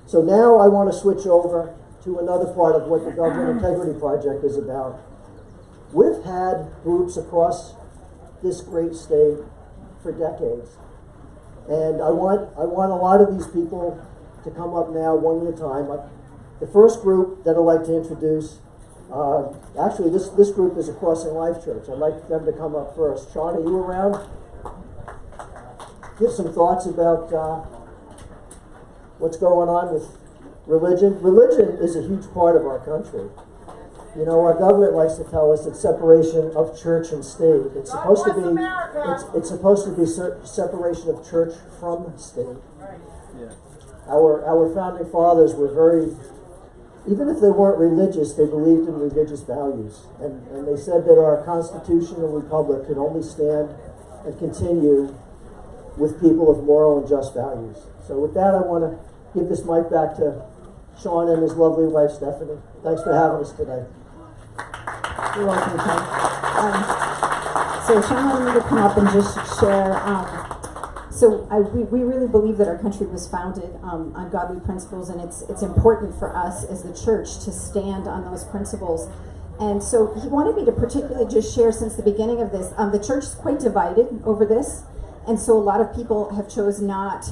So now I want to switch over to another part of what the Government Integrity Project is about. We've had groups across this great state for decades. And I want a lot of these people to come up now one at a time. The first group that I'd like to introduce, actually this group is a Crossing Life Church. I'd like them to come up first. Shawn, are you around? Give some thoughts about what's going on with religion. Religion is a huge part of our country. You know, our government likes to tell us it's separation of church and state. It's supposed to be it's supposed to be separation of church from state. Right. Yeah. Our founding fathers were very, even if they weren't religious, they believed in religious values. And they said that our Constitution and Republic could only stand and continue with people of moral and just values. So with that, I want to give this mic back to Shawn and his lovely wife, Stephanie. Thanks for having us today. You're welcome, Ken. So Shawn wanted me to come up and just share. We really believe that our country was founded on godly principles, and it's important for us as the church to stand on those principles. And so he wanted me to particularly just share, since the beginning of this, the church is quite divided over this, and so a lot of people have chose not.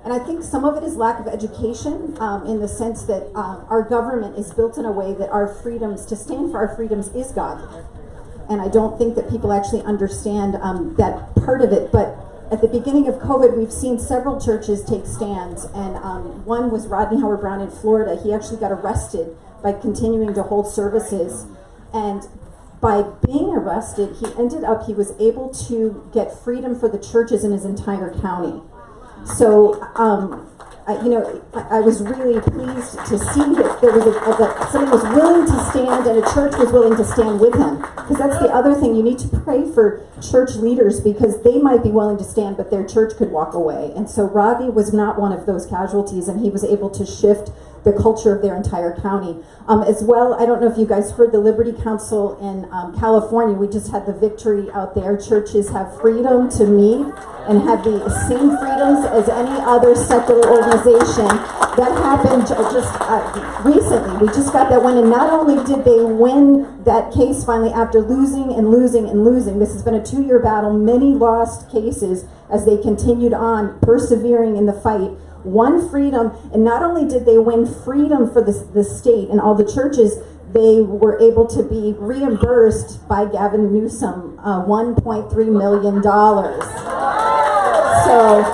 And I think some of it is lack of education, in the sense that our government is built in a way that our freedoms, to stand for our freedoms, is godly. And I don't think that people actually understand that part of it. But at the beginning of COVID, we've seen several churches take stands. And one was Rodney Howard-Browne in Florida. He actually got arrested by continuing to hold services. And by being arrested, he was able to get freedom for the churches in his entire county. So, I was really pleased to see that there was that somebody was willing to stand, and a church was willing to stand with him. Because that's the other thing, you need to pray for church leaders, because they might be willing to stand, but their church could walk away. And so Rodney was not one of those casualties, and he was able to shift the culture of their entire county. As well, I don't know if you guys heard the Liberty Council in California. We just had the victory out there. Churches have freedom to meet and have the same freedoms as any other secular organization. That happened just recently. We just got that win, and not only did they win that case finally after losing and losing and losing. This has been a 2-year battle, many lost cases as they continued on, persevering in the fight. Won freedom, and not only did they win freedom for the state and all the churches, they were able to be reimbursed by Gavin Newsom $1.3 million. So,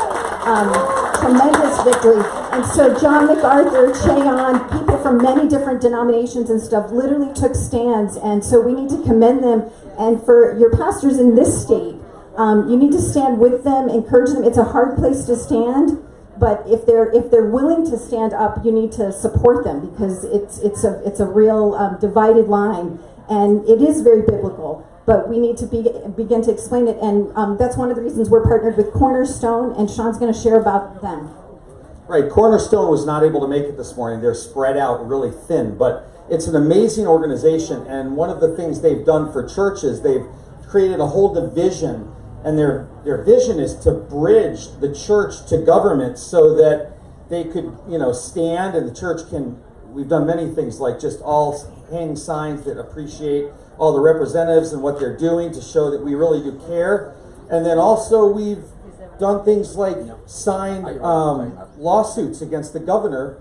tremendous victory. And so John MacArthur, Shawn, people from many different denominations and stuff literally took stands, and so we need to commend them. And for your pastors in this state, you need to stand with them, encourage them. It's a hard place to stand, but if they're willing to stand up, you need to support them, because it's a real divided line, and it is very biblical. But we need to begin to explain it, and that's one of the reasons we're partnered with Cornerstone, and Shawn's going to share about them. Right, Cornerstone was not able to make it this morning. They're spread out really thin, but it's an amazing organization, and one of the things they've done for churches, they've created a whole division. And their vision is to bridge the church to government so that they could, stand, and the church can. We've done many things, like just all hang signs that appreciate all the representatives and what they're doing to show that we really do care. And then also we've done things like signed lawsuits against the governor,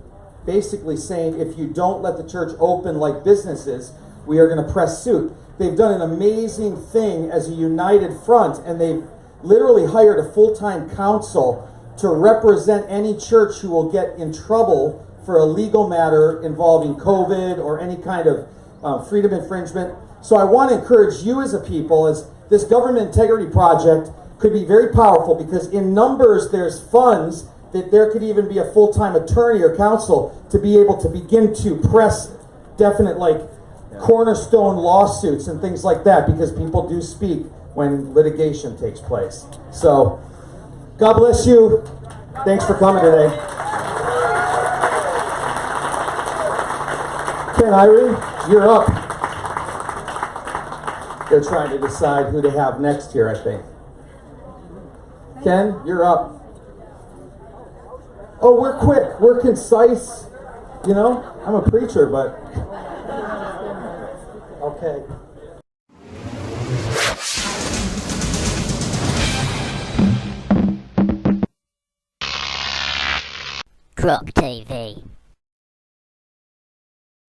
basically saying if you don't let the church open like businesses, we are going to press suit. They've done an amazing thing as a united front, and they've literally hired a full-time counsel to represent any church who will get in trouble for a legal matter involving COVID or any kind of freedom infringement. So I want to encourage you as a people, as this Government Integrity Project could be very powerful, because in numbers there's funds that there could even be a full-time attorney or counsel to be able to begin to press definite, Cornerstone lawsuits and things like that, because people do speak when litigation takes place. So, God bless you. Thanks for coming today. Ken Irie, you're up. They're trying to decide who to have next here, I think. Ken, you're up. Oh, we're quick. We're concise. You know, I'm a preacher, but... Okay. Croc TV.